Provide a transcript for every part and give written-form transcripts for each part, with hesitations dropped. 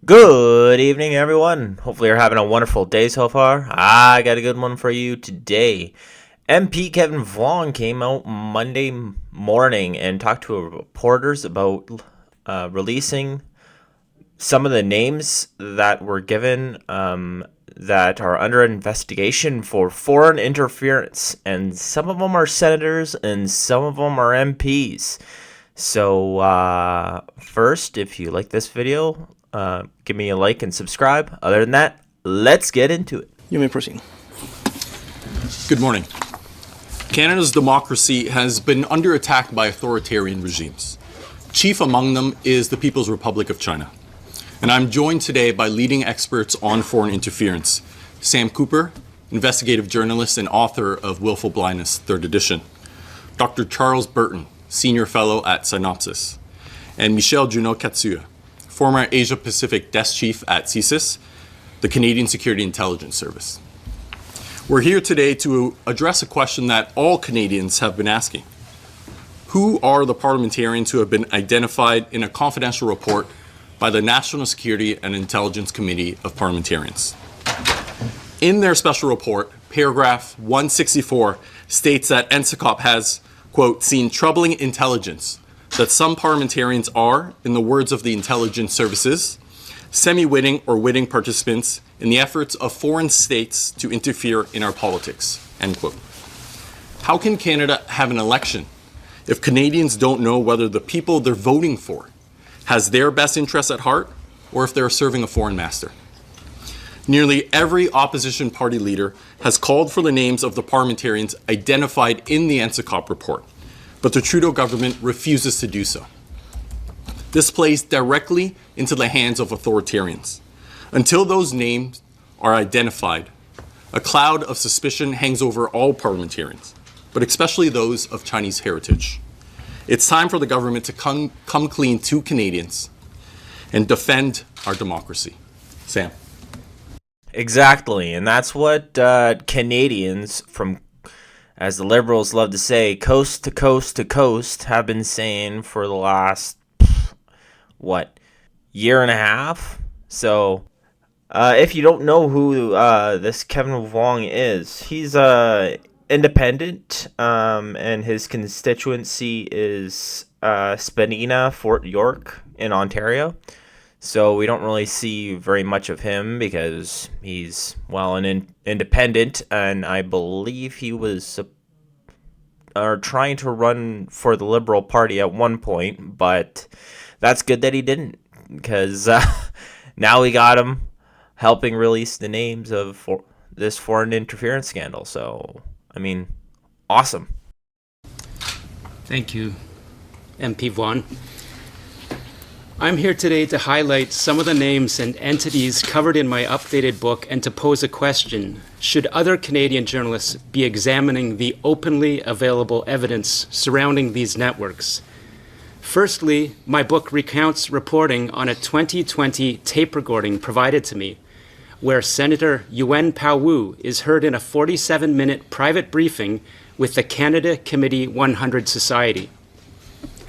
Good evening, everyone. Hopefully, you're having a wonderful day so far. I got a good one for you today. MP Kevin Vuong came out Monday morning and talked to reporters about releasing some of the names that were given that are under investigation for foreign interference. And some of them are senators and some of them are MPs. So, first, if you like this video, give me a like and subscribe. Other than that, let's get into it. You may proceed. Good morning. Canada's democracy has been under attack by authoritarian regimes. Chief among them is the People's Republic of China. And I'm joined today by leading experts on foreign interference, Sam Cooper, investigative journalist and author of Willful Blindness, 3rd edition, Dr. Charles Burton, senior fellow at Synopsis, and Michelle Junot-Katsuya, former Asia-Pacific desk chief at CSIS, the Canadian Security Intelligence Service. We're here today to address a question that all Canadians have been asking. Who are the parliamentarians who have been identified in a confidential report by the National Security and Intelligence Committee of Parliamentarians? In their special report, paragraph 164 states that NSICOP has, quote, seen troubling intelligence that some parliamentarians are, in the words of the intelligence services, semi-witting or witting participants in the efforts of foreign states to interfere in our politics, end quote. How can Canada have an election if Canadians don't know whether the people they're voting for has their best interests at heart or if they're serving a foreign master? Nearly every opposition party leader has called for the names of the parliamentarians identified in the NSICOP report, but the Trudeau government refuses to do so. This plays directly into the hands of authoritarians. Until those names are identified, a cloud of suspicion hangs over all parliamentarians, but especially those of Chinese heritage. It's time for the government to come clean to Canadians and defend our democracy. Sam. Exactly, and that's what Canadians from, as the Liberals love to say, coast to coast to coast, have been saying for the last, year and a half? So, if you don't know who this Kevin Vuong is, he's independent, and his constituency is Spadina, Fort York in Ontario. So we don't really see very much of him because he's, an independent, and I believe he was trying to run for the Liberal Party at one point, but that's good that he didn't, because now we got him helping release the names of this foreign interference scandal. So, awesome. Thank you, MP Vuong. I'm here today to highlight some of the names and entities covered in my updated book and to pose a question. Should other Canadian journalists be examining the openly available evidence surrounding these networks? Firstly, my book recounts reporting on a 2020 tape recording provided to me, where Senator Yuen Pao Wu is heard in a 47-minute private briefing with the Canada Committee 100 Society.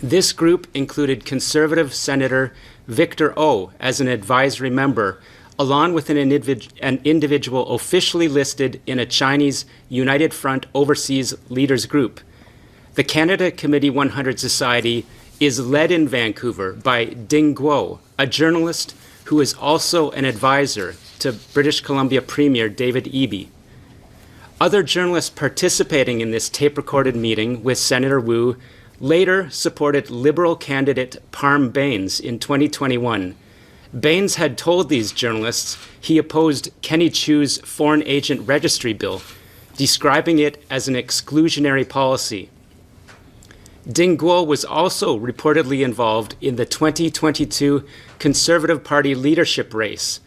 This group included Conservative Senator Victor O as an advisory member, along with an individual officially listed in a Chinese United Front Overseas Leaders Group. The Canada Committee 100 Society is led in Vancouver by Ding Guo, a journalist who is also an advisor to British Columbia Premier David Eby. Other journalists participating in this tape-recorded meeting with Senator Wu later supported Liberal candidate Parm Bains in 2021. Bains had told these journalists he opposed Kenny Chiu's Foreign Agent Registry Bill, describing it as an exclusionary policy. Ding Guo was also reportedly involved in the 2022 Conservative Party leadership race,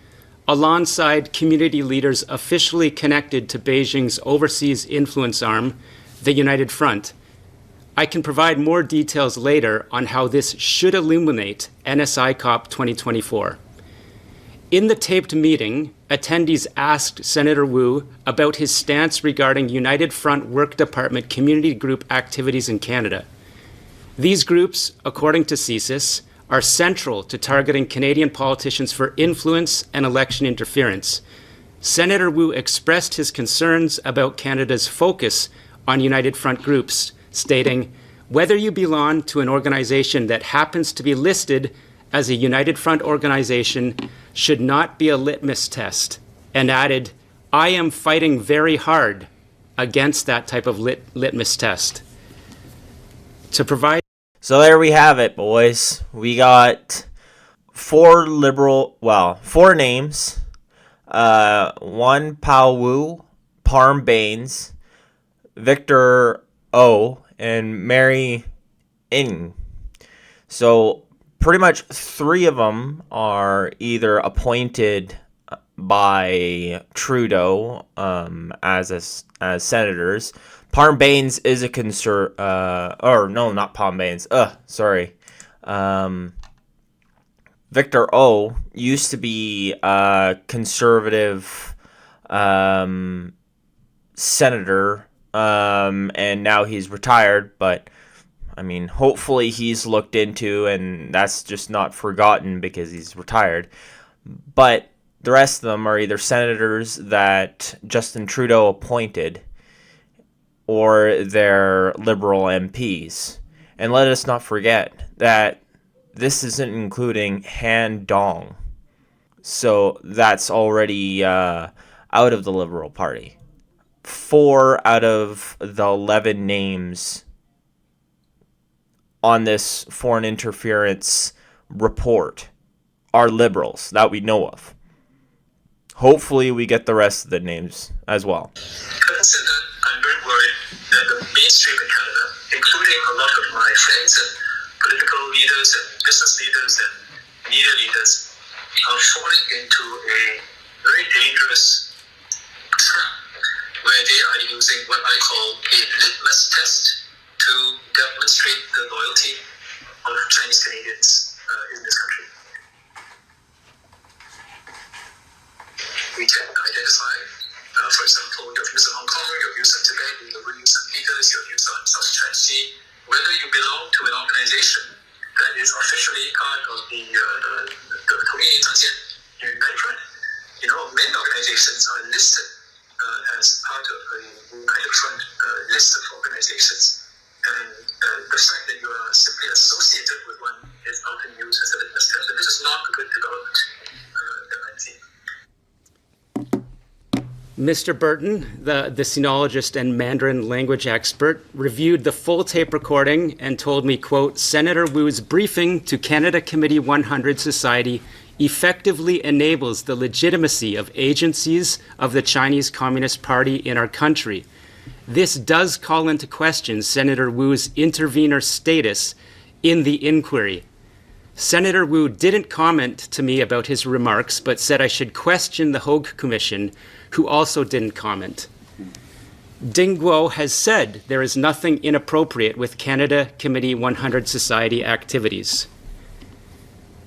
alongside community leaders officially connected to Beijing's overseas influence arm, the United Front. I can provide more details later on how this should illuminate NSICOP 2024. In the taped meeting, attendees asked Senator Wu about his stance regarding United Front Work Department community group activities in Canada. These groups, according to CSIS, are central to targeting Canadian politicians for influence and election interference. Senator Wu expressed his concerns about Canada's focus on United Front groups, stating, "Whether you belong to an organization that happens to be listed as a United Front organization should not be a litmus test," and added, "I am fighting very hard against that type of litmus test." To provide. So there we have it, boys. We got four names. One Pao Wu, Parm Baines, Victor O, and Mary Ng. So pretty much three of them are either appointed by Trudeau as senators. Parm Baines is a not Parm Baines. Victor O used to be a conservative senator, and now he's retired, but I mean, hopefully he's looked into and that's just not forgotten because he's retired. But the rest of them are either senators that Justin Trudeau appointed or they're Liberal MPs. And let us not forget that this isn't including Han Dong. So that's already out of the Liberal Party. 4 out of the 11 names on this foreign interference report are Liberals that we know of. Hopefully we get the rest of the names as well. Having said that, I'm very worried that the mainstream in Canada, including a lot of my friends and political leaders and business leaders and media leaders, are falling into a very dangerous trap where they are using what I call a litmus test to demonstrate the loyalty of Chinese Canadians in this country. We can identify, for example, your views on Hong Kong, your views on Tibet, your views on Uyghurs, your views on South China Sea, whether you belong to an organization that is officially part of the United Front. You know, many organizations are listed as part of a United Front list of organizations. And the fact that you are simply associated with one is often used as a litmus test. And this is not a good development that I see. Mr. Burton, the sinologist and Mandarin language expert, reviewed the full tape recording and told me, quote, "Senator Wu's briefing to Canada Committee 100 Society effectively enables the legitimacy of agencies of the Chinese Communist Party in our country. This does call into question Senator Wu's intervener status in the inquiry. Senator Wu didn't comment to me about his remarks, but said I should question the Hogue Commission, who also didn't comment. Ding Guo has said there is nothing inappropriate with Canada Committee 100 Society activities.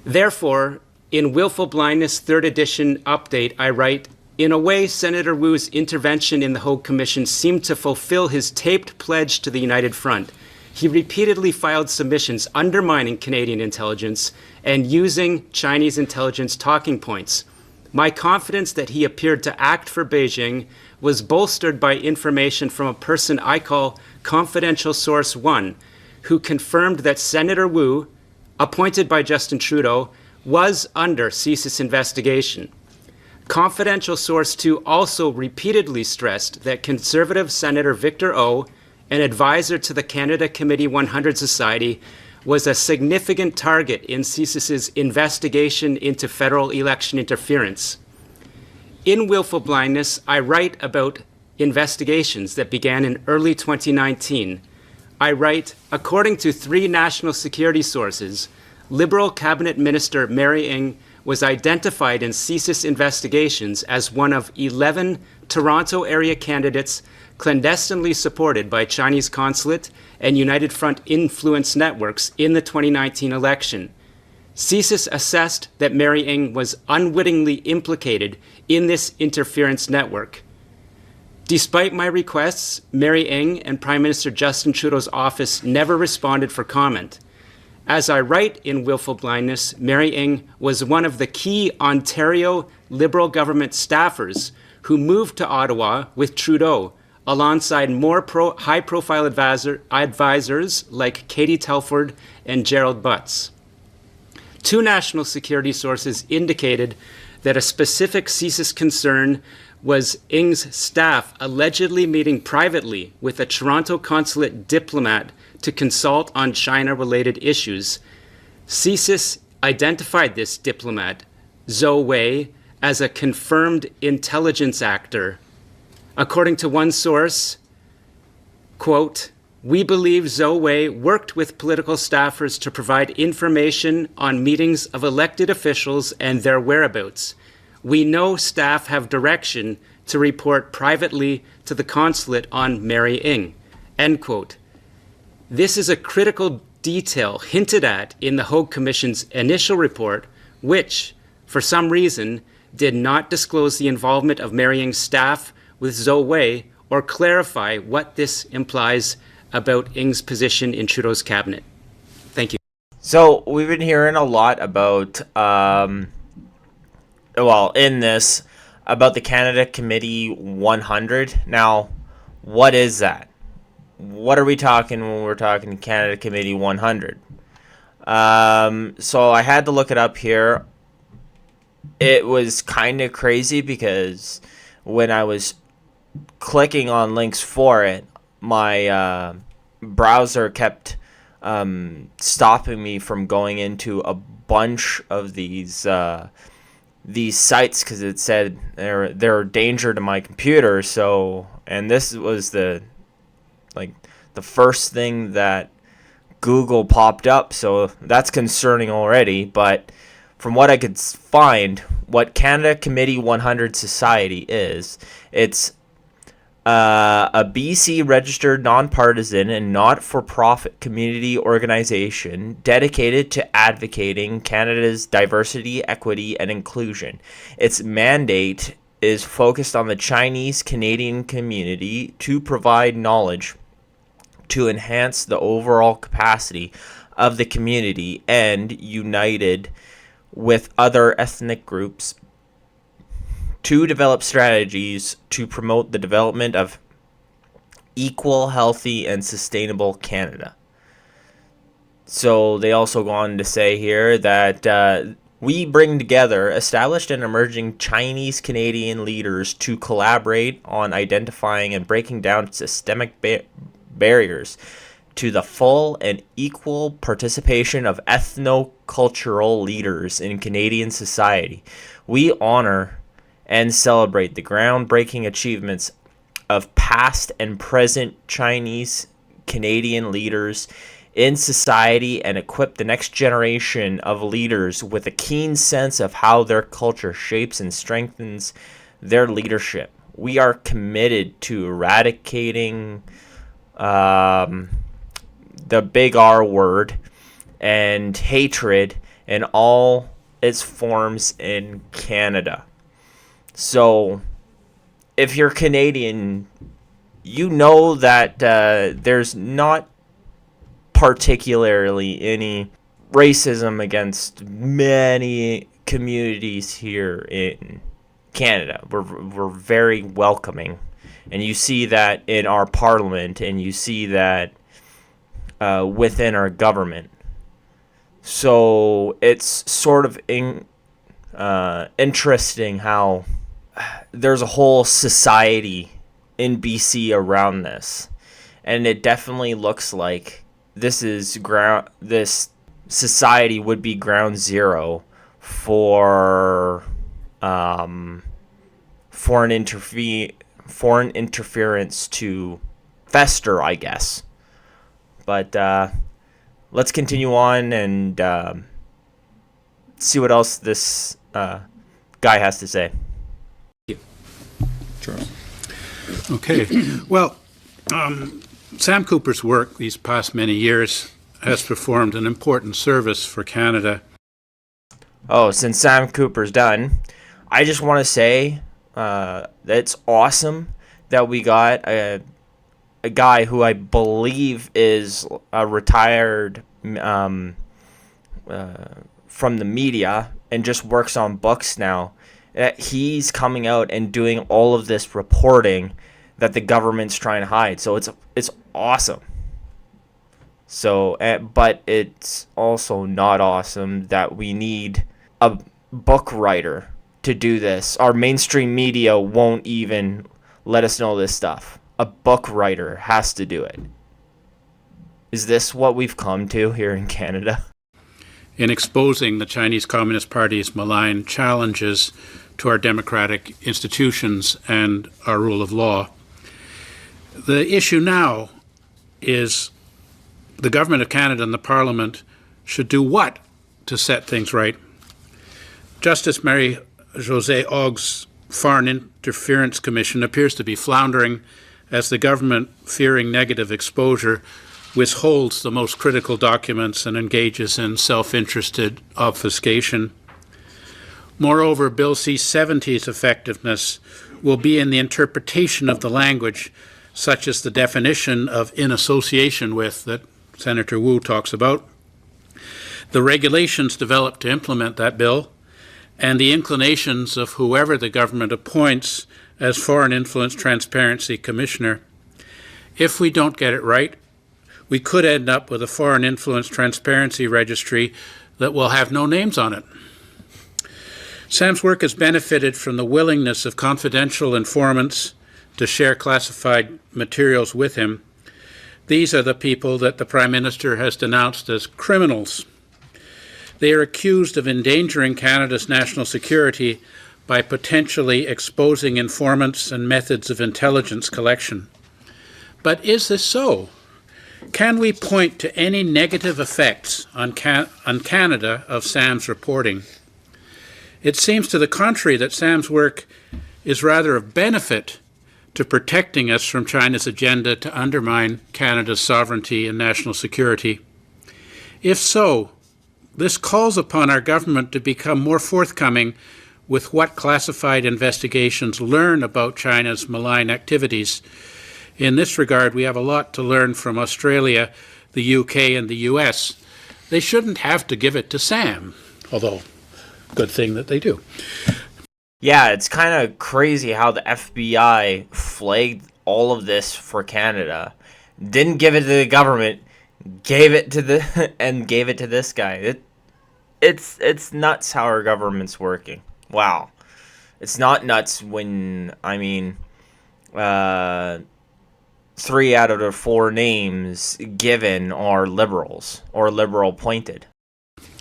Therefore, in Willful Blindness 3rd edition update, I write, in a way, Senator Wu's intervention in the Hogue Commission seemed to fulfill his taped pledge to the United Front. He repeatedly filed submissions undermining Canadian intelligence and using Chinese intelligence talking points. My confidence that he appeared to act for Beijing was bolstered by information from a person I call Confidential Source 1, who confirmed that Senator Wu, appointed by Justin Trudeau, was under CSIS investigation. Confidential Source 2 also repeatedly stressed that Conservative Senator Victor O, an advisor to the Canada Committee 100 Society, was a significant target in CSIS's investigation into federal election interference. In Willful Blindness, I write about investigations that began in early 2019. I write, according to 3 national security sources, Liberal Cabinet Minister Mary Ng was identified in CSIS investigations as one of 11 Toronto area candidates clandestinely supported by Chinese consulate and United Front influence networks in the 2019 election. CSIS assessed that Mary Ng was unwittingly implicated in this interference network. Despite my requests, Mary Ng and Prime Minister Justin Trudeau's office never responded for comment. As I write in Willful Blindness, Mary Ng was one of the key Ontario Liberal government staffers who moved to Ottawa with Trudeau, alongside more high-profile advisors like Katie Telford and Gerald Butts. Two national security sources indicated that a specific CSIS concern was Ng's staff allegedly meeting privately with a Toronto consulate diplomat to consult on China-related issues. CSIS identified this diplomat, Zhou Wei, as a confirmed intelligence actor. According to one source, quote, "We believe Zhou Wei worked with political staffers to provide information on meetings of elected officials and their whereabouts. We know staff have direction to report privately to the consulate on Mary Ng," end quote. This is a critical detail hinted at in the Hogue Commission's initial report, which, for some reason, did not disclose the involvement of Mary Ng's staff with Zhou Wei or clarify what this implies about Ng's position in Trudeau's cabinet. Thank you. So we've been hearing a lot about, in this, about the Canada Committee 100. Now, what is that? What are we talking when we're talking Canada Committee 100? So I had to look it up here. It was kind of crazy because when I was clicking on links for it, my browser kept stopping me from going into a bunch of these sites because it said they're a danger to my computer. So, and this was the first thing that Google popped up, so that's concerning already. But from what I could find, what Canada Committee 100 Society is, it's a BC registered nonpartisan and not-for-profit community organization dedicated to advocating Canada's diversity, equity, and inclusion. Its mandate is focused on the Chinese Canadian community to provide knowledge to enhance the overall capacity of the community and united with other ethnic groups to develop strategies to promote the development of equal, healthy, and sustainable Canada. So they also go on to say here that we bring together established and emerging Chinese Canadian leaders to collaborate on identifying and breaking down systemic barriers to the full and equal participation of ethno-cultural leaders in Canadian society. We honor and celebrate the groundbreaking achievements of past and present Chinese Canadian leaders in society and equip the next generation of leaders with a keen sense of how their culture shapes and strengthens their leadership. We are committed to eradicating the big R word and hatred in all its forms in Canada. So if you're Canadian, you know that there's not particularly any racism against many communities here in Canada. We're very welcoming, and you see that in our parliament, and you see that within our government. So it's sort of interesting how there's a whole society in BC around this, and it definitely looks like this society would be ground zero for foreign interference to fester, I guess. But let's continue on and see what else this guy has to say. Charles. Okay. Well, Sam Cooper's work these past many years has performed an important service for Canada. Oh, since Sam Cooper's done, I just want to say it's awesome that we got a guy who I believe is a retired from the media and just works on books now. He's coming out and doing all of this reporting that the government's trying to hide. So it's awesome. So, but it's also not awesome that we need a book writer to do this. Our mainstream media won't even let us know this stuff. A book writer has to do it. Is this what we've come to here in Canada? In exposing the Chinese Communist Party's malign challenges to our democratic institutions and our rule of law, the issue now is the Government of Canada and the Parliament should do what to set things right? Justice Marie-Josée Ogg's Foreign Interference Commission appears to be floundering as the government, fearing negative exposure, withholds the most critical documents and engages in self-interested obfuscation. Moreover, Bill C-70's effectiveness will be in the interpretation of the language, such as the definition of in association with that Senator Wu talks about, the regulations developed to implement that bill, and the inclinations of whoever the government appoints as Foreign Influence Transparency Commissioner. If we don't get it right, we could end up with a Foreign Influence Transparency Registry that will have no names on it. Sam's work has benefited from the willingness of confidential informants to share classified materials with him. These are the people that the Prime Minister has denounced as criminals. They are accused of endangering Canada's national security by potentially exposing informants and methods of intelligence collection. But is this so? Can we point to any negative effects on Canada of Sam's reporting? It seems to the contrary that Sam's work is rather of benefit to protecting us from China's agenda to undermine Canada's sovereignty and national security. If so, this calls upon our government to become more forthcoming with what classified investigations learn about China's malign activities. In this regard, we have a lot to learn from Australia, the UK, and the US. They shouldn't have to give it to Sam, although good thing that they do. Yeah, it's kind of crazy how the FBI flagged all of this for Canada, didn't give it to the government, gave it to this guy. It's nuts how our government's working. Wow, it's not nuts when 3 out of the 4 names given are liberals or liberal appointed.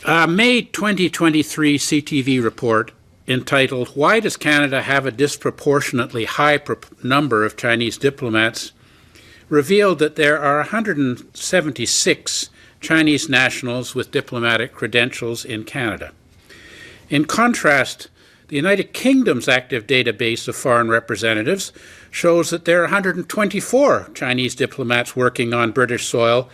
May 2023 CTV report entitled, "Why Does Canada Have a Disproportionately High Number of Chinese Diplomats?" revealed that there are 176 Chinese nationals with diplomatic credentials in Canada. In contrast, the United Kingdom's active database of foreign representatives shows that there are 124 Chinese diplomats working on British soil,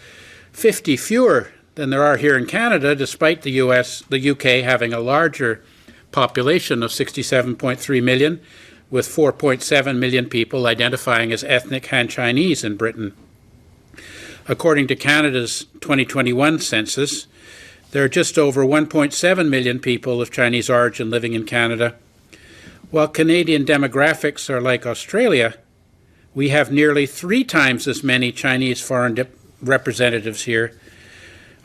50 fewer than there are here in Canada, despite the UK having a larger population of 67.3 million, with 4.7 million people identifying as ethnic Han Chinese in Britain. According to Canada's 2021 census, there are just over 1.7 million people of Chinese origin living in Canada. While Canadian demographics are like Australia, we have nearly 3 times as many Chinese foreign representatives here.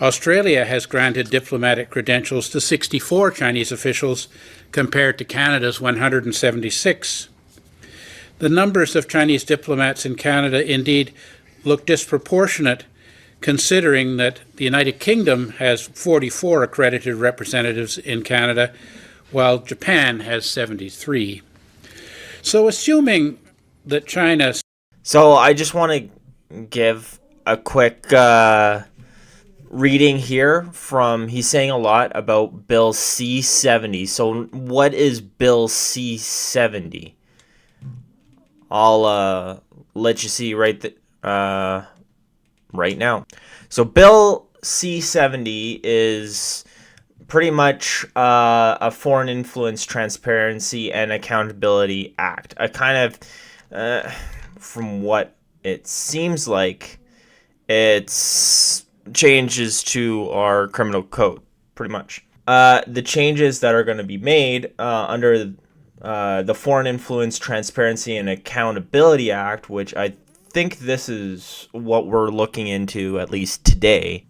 Australia has granted diplomatic credentials to 64 Chinese officials compared to Canada's 176. The numbers of Chinese diplomats in Canada indeed look disproportionate, considering that the United Kingdom has 44 accredited representatives in Canada, while Japan has 73. So assuming that China... So I just want to give a quick reading here from, he's saying a lot about Bill C-70. So what is Bill C-70? I'll let you see right now. So Bill C-70 is pretty much a Foreign Influence Transparency and Accountability Act. I kind of, from what it seems like, it's changes to our criminal code, pretty much. The changes that are going to be made under the Foreign Influence Transparency and Accountability Act, which I think this is what we're looking into at least today.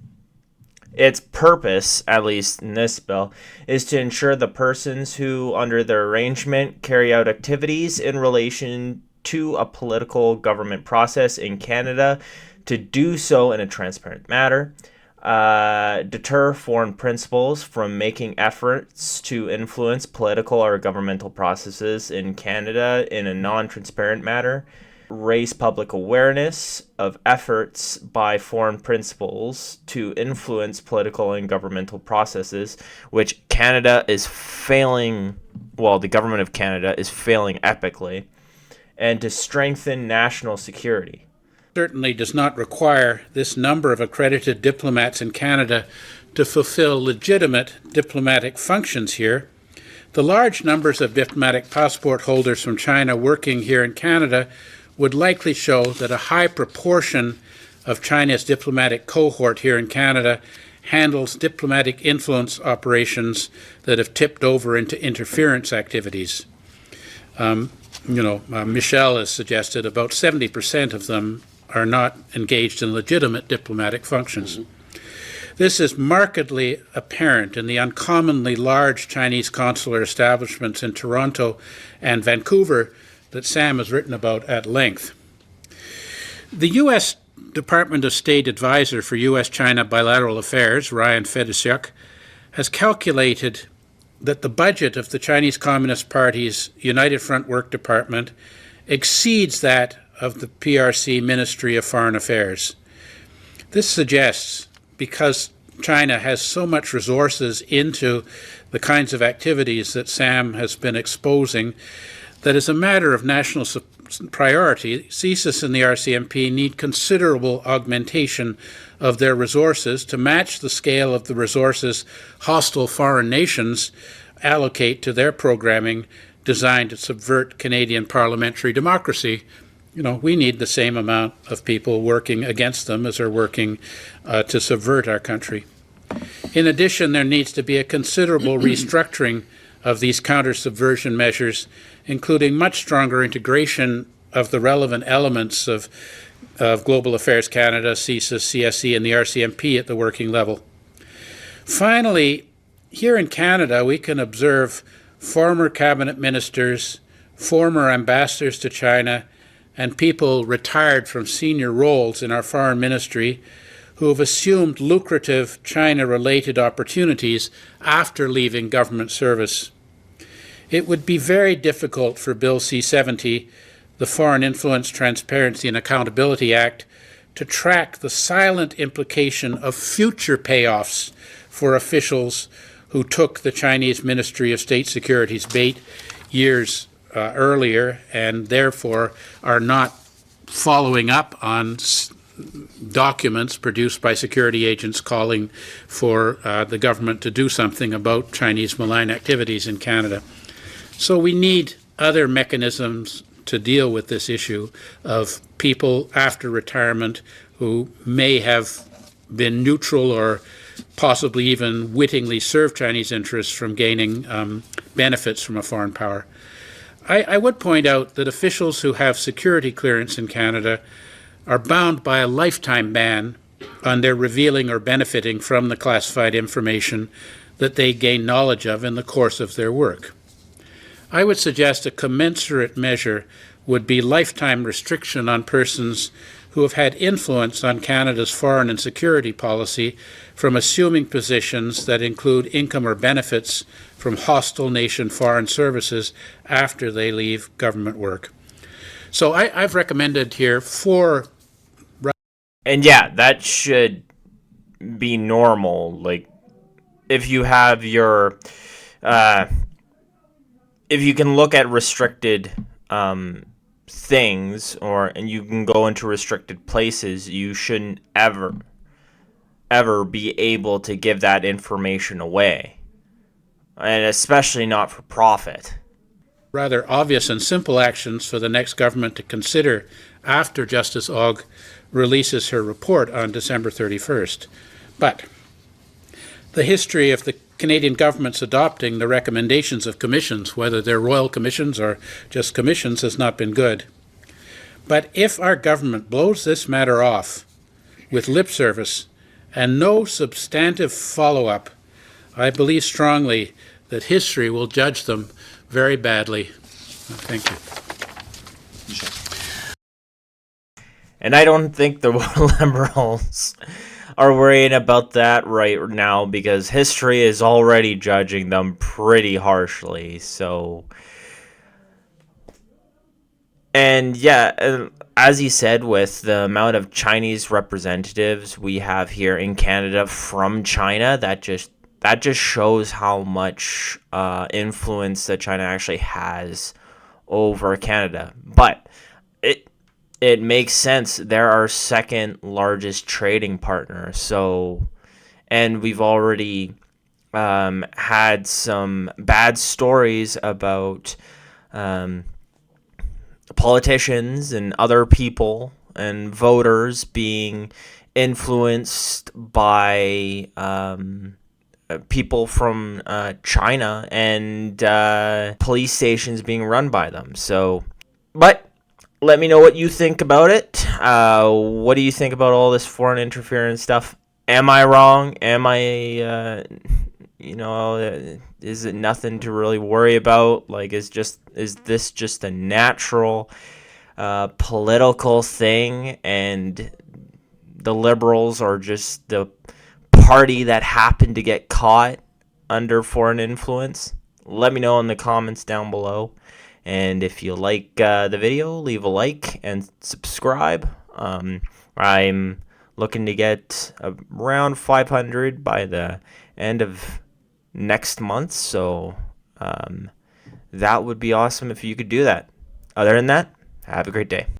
Its purpose, at least in this bill, is to ensure the persons who, under their arrangement, carry out activities in relation to a political government process in Canada to do so in a transparent manner, deter foreign principals from making efforts to influence political or governmental processes in Canada in a non-transparent manner, raise public awareness of efforts by foreign principals to influence political and governmental processes, which Canada is failing, well, the government of Canada is failing epically, and to strengthen national security. Certainly does not require this number of accredited diplomats in Canada to fulfill legitimate diplomatic functions here. The large numbers of diplomatic passport holders from China working here in Canada would likely show that a high proportion of China's diplomatic cohort here in Canada handles diplomatic influence operations that have tipped over into interference activities. Michelle has suggested about 70% of them are not engaged in legitimate diplomatic functions. Mm-hmm. This is markedly apparent in the uncommonly large Chinese consular establishments in Toronto and Vancouver that Sam has written about at length. The U.S. Department of State Advisor for U.S.-China Bilateral Affairs, Ryan Fedusiuk, has calculated that the budget of the Chinese Communist Party's United Front Work Department exceeds that of the PRC Ministry of Foreign Affairs. This suggests, because China has so much resources into the kinds of activities that Sam has been exposing, that as a matter of national priority, CSIS and the RCMP need considerable augmentation of their resources to match the scale of the resources hostile foreign nations allocate to their programming designed to subvert Canadian parliamentary democracy. We need the same amount of people working against them as are working to subvert our country. In addition, there needs to be a considerable restructuring of these counter-subversion measures, including much stronger integration of the relevant elements of Global Affairs Canada, CSIS, CSE, and the RCMP at the working level. Finally, here in Canada, we can observe former cabinet ministers, former ambassadors to China, and people retired from senior roles in our foreign ministry who have assumed lucrative China-related opportunities after leaving government service. It would be very difficult for Bill C-70, the Foreign Influence Transparency and Accountability Act, to track the silent implication of future payoffs for officials who took the Chinese Ministry of State Security's bait years earlier and therefore are not following up on documents produced by security agents calling for the government to do something about Chinese malign activities in Canada. So we need other mechanisms to deal with this issue of people after retirement who may have been neutral or possibly even wittingly served Chinese interests from gaining benefits from a foreign power. I would point out that officials who have security clearance in Canada are bound by a lifetime ban on their revealing or benefiting from the classified information that they gain knowledge of in the course of their work. I would suggest a commensurate measure would be lifetime restriction on persons who have had influence on Canada's foreign and security policy from assuming positions that include income or benefits from hostile nation foreign services after they leave government work. So I've recommended here 4. And yeah, that should be normal. Like, if you have your, if you can look at restricted things, and you can go into restricted places, you shouldn't ever be able to give that information away, and especially not for profit. Rather obvious and simple actions for the next government to consider after Justice Ogg releases her report on December 31st. But the history of the Canadian government's adopting the recommendations of commissions, whether they're royal commissions or just commissions, has not been good. But if our government blows this matter off with lip service and no substantive follow-up, I believe strongly that history will judge them very badly. Thank you. And I don't think the Liberals are worrying about that right now because history is already judging them pretty harshly. So, and yeah, as you said, with the amount of Chinese representatives we have here in Canada from China, that just shows how much influence that China actually has over Canada. But it makes sense. They're our second largest trading partner. So, and we've already had some bad stories about politicians and other people and voters being influenced by people from China and police stations being run by them. So, but let me know what you think about it. What do you think about all this foreign interference stuff? Am I wrong? Am I, is it nothing to really worry about? Like, is this just a natural political thing, and the Liberals are just the party that happened to get caught under foreign influence? Let me know in the comments down below. And if you like the video, leave a like and subscribe. I'm looking to get around 500 by the end of next month. So that would be awesome if you could do that. Other than that, have a great day.